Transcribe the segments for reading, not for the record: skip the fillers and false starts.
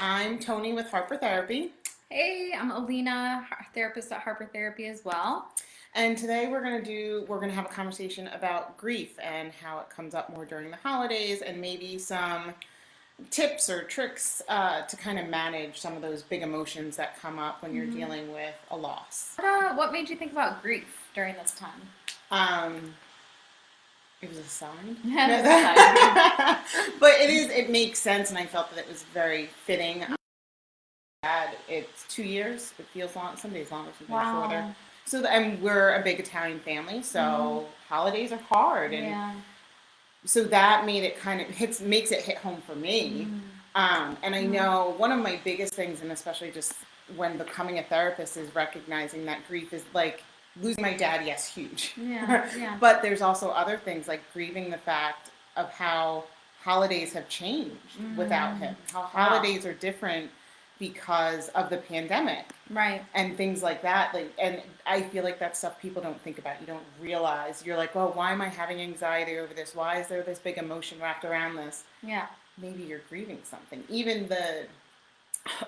I'm Toni with Harper Therapy, Hey, I'm Alina, therapist at Harper Therapy as well. and today we're gonna have a conversation about grief and how it comes up more during the holidays, and maybe some tips or tricks to kind of manage some of those big emotions that come up when you're hmm dealing with a loss. What made you think about grief during this time? Um, it was a sign, That's exciting. but it makes sense, and I felt that it was very fitting. It's 2 years. It feels long. Some days longer, some days shorter. Wow. And we're a big Italian family, hmm so holidays are hard, and Yeah. so that made it kind of makes it hit home for me. mm And I mm know one of my biggest things, and especially just when becoming a therapist, is recognizing that grief is like losing my dad. Yes, huge, Yeah. Yeah. but there's also other things like grieving the fact of how holidays have changed without him. How Wow. holidays are different because of the pandemic Right. and things like that. Like, and I feel like that's stuff people don't think about. You don't realize. You're like, well, why am I having anxiety over this? Why is there this big emotion wrapped around this? Yeah. Maybe you're grieving something. Even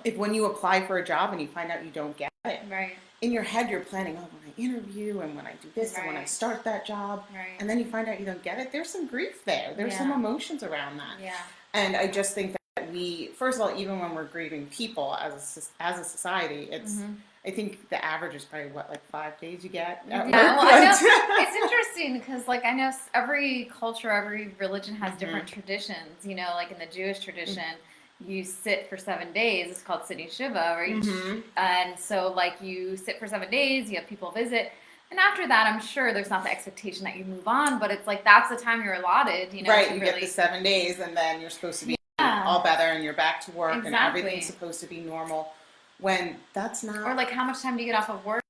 if when you apply for a job and you find out you don't get it, Right. in your head you're planning, oh, when I interview and when I do this and when I Right. start that job, Right. and then you find out you don't get it. There's some grief there. There's some Yeah. emotions around that. Yeah. And I just think that first of all, even when we're grieving people as a society, hmm I think the average is probably what, like 5 days you get at Yeah. work. Well, I know it's interesting because, like, I know every culture, every religion has different traditions. Like in the Jewish tradition, you sit for 7 days. It's called sitting Shiva, or and so like you sit for 7 days. You have people visit. And after that, I'm sure there's not the expectation that you move on, but it's like that's the time you're allotted, Right, to you really. get the 7 days, and then you're supposed to be Yeah, all better, and you're back to work, and everything's exactly. supposed to be normal. When that's Or not like, how much time do you get off of work?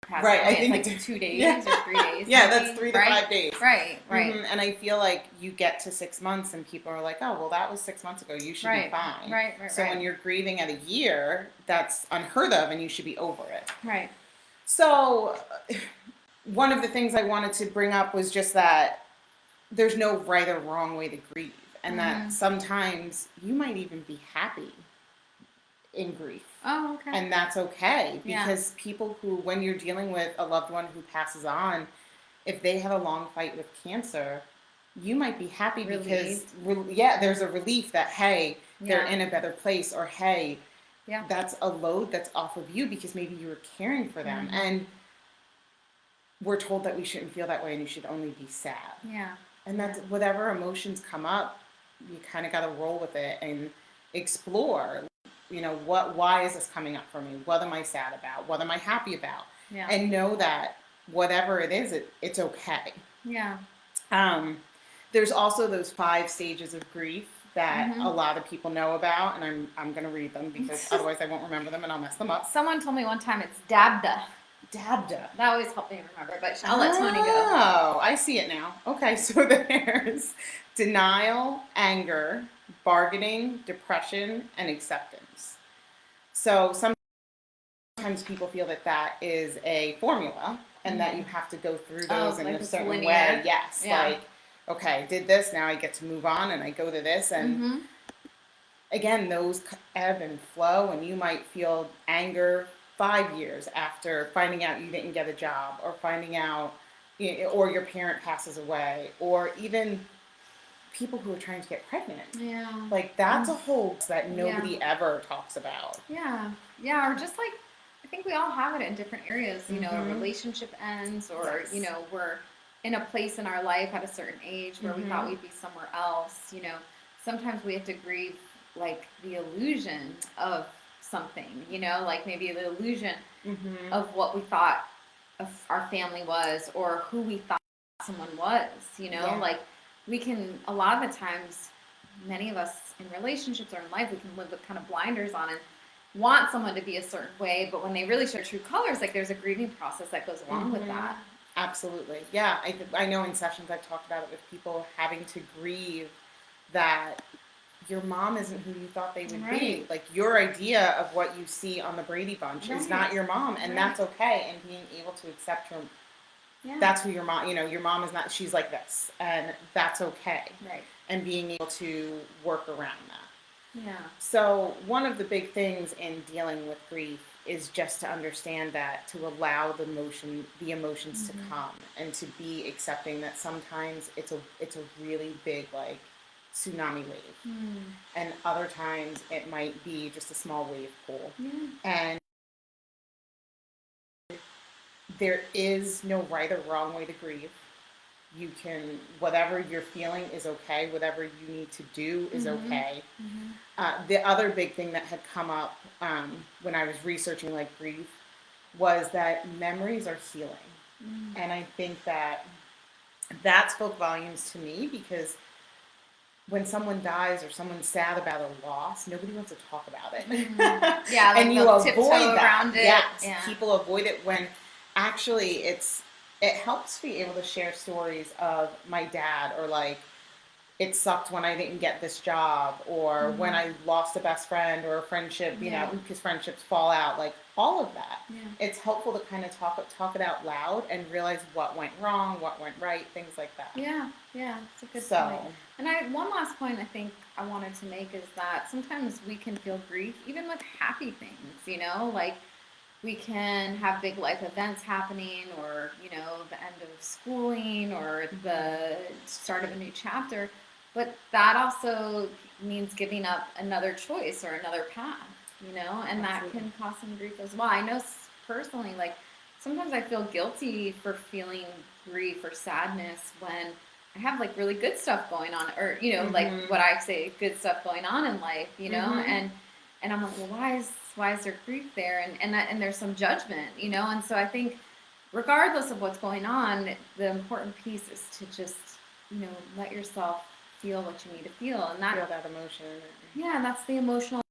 Pass right. I away? It's think like 2 days yeah, or 3 days, yeah, that's maybe, 3 to 5 days. Right, right, And I feel like you get to 6 months, and people are like, "Oh, well, that was 6 months ago. You should be right, fine." right, right, So when right, you're grieving at a year, that's unheard of, and you should be over it. right. So one of the things I wanted to bring up was just that there's no right or wrong way to grieve, and that hmm sometimes you might even be happy in grief. Oh, okay. And that's okay, Yeah. because people who, when you're dealing with a loved one who passes on, if they had a long fight with cancer, you might be happy because, Relieved. yeah, there's a relief that, hey, they're Yeah, in a better place, or hey, yeah. that's a load that's off of you because maybe you were caring for them. hmm And we're told that we shouldn't feel that way and you should only be sad. Yeah, And yeah, that's whatever emotions come up, you kind of got to roll with it and explore. Why is this coming up for me? What am I sad about? What am I happy about? yeah, And know that whatever it is, it's okay. yeah. Um, there's also those 5 stages of grief that a hmm lot of people know about, and I'm going to read them because otherwise I won't remember them and I'll mess them up. Someone told me one time it's dabda. Dabda. That always helped me remember, but I'll let Tony go. Oh, I see it now. Okay, so there's denial, anger, bargaining, depression, and acceptance. So sometimes people feel that that is a formula and that you have to go through those Oh, in like a it's certain linear. way. Yes, Yeah. like, okay, I did this, now I get to move on and I go to this. And hmm again, those ebb and flow, and you might feel anger 5 years after finding out you didn't get a job, or finding out, or your parent passes away, or even people who are trying to get pregnant. Yeah. Like, that's a whole that Yeah. nobody ever talks about. Yeah. Yeah. Or just like, I think we all have it in different areas. A Mm-hmm. relationship ends, or, Yes. We're in a place in our life at a certain age where we thought Mm-hmm. we'd be somewhere else. Sometimes we have to grieve like the illusion of something, like maybe the illusion Mm-hmm. of what we thought of our family was, or who we thought someone was, Yeah. like we can, a lot of the times, many of us in relationships or in life, we can live with kind of blinders on and want someone to be a certain way, but when they really show true colors, like there's a grieving process that goes along with Mm-hmm. that. Absolutely. Yeah, I know in sessions I've talked about it with people having to grieve that your mom isn't who you thought they would be. Right. Like, your idea of what you see on the Brady Bunch is Right. not your mom, and Right. that's okay. And being able to accept her, Yeah. that's who your mom. Your mom is not. She's like this, and that's okay. Right. And being able to work around that. Yeah. So one of the big things in dealing with grief is just to understand that, to allow the emotions to Mm-hmm. come, and to be accepting that sometimes it's a really big, like, tsunami wave, Mm. and other times it might be just a small wave pool. Yeah. And there is no right or wrong way to grieve. You can, whatever you're feeling is okay. Whatever you need to do is Mm-hmm. okay. Mm-hmm. The other big thing that had come up when I was researching, like, grief, was that memories are healing. Mm. And I think that spoke volumes to me, because when someone dies or someone's sad about a loss, nobody wants to talk about it. Yeah, like And you they'll avoid tiptoe that. around it. Yes, Yeah. people avoid it, when actually it helps be able to share stories of my dad, or like, it sucked when I didn't get this job, or when I lost a best friend or a friendship, Yeah. because friendships fall out, like, all of that. Yeah. It's helpful to kind of talk it out loud and realize what went wrong, what went right, things like that. Yeah, yeah, it's a good So, point. And one last point I think I wanted to make is that sometimes we can feel grief even with happy things, like we can have big life events happening, or, the end of schooling, or the start of a new chapter. But that also means giving up another choice or another path, and that Absolutely. can cause some grief as well. I know personally, like, sometimes I feel guilty for feeling grief or sadness when I have like really good stuff going on, or, like what I say, good stuff going on in life, and I'm like, well, why is there grief there? And there's some judgment, and so I think regardless of what's going on, the important piece is to just, let yourself feel what you need to feel. And feel that emotion. yeah, that's the emotional,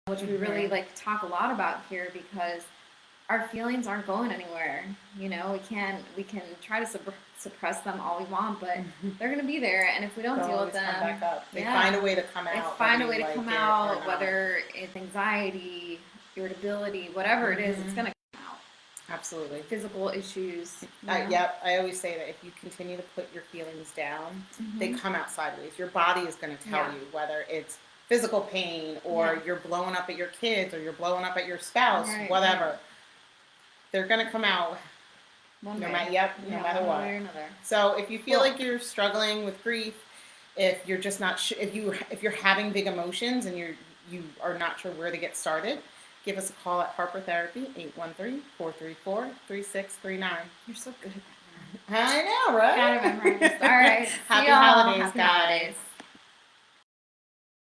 which we really like talk a lot about here, because our feelings aren't going anywhere. We can try to suppress them all we want, but they're going to be there. And if we don't They'll deal always with them, come back up. They yeah, find a way to come they out. find a whether way you to like come it or out, not. whether it's anxiety, irritability, whatever it is, it's going to come out. Absolutely. Physical issues. Yep. I always say that if you continue to put your feelings down, they come out sideways. Your body is going to tell you, whether it's physical pain, or you're blowing up at your kids, or you're blowing up at your spouse, whatever. They're going to come out no matter what. Way or another. So if you feel like you're struggling with grief, if you're just not if you're having big emotions and you are not sure where to get started, give us a call at Harper Therapy, 813-434-3639. You're so good at that. I know, right? Gotta memorize. All right. Happy holidays, guys.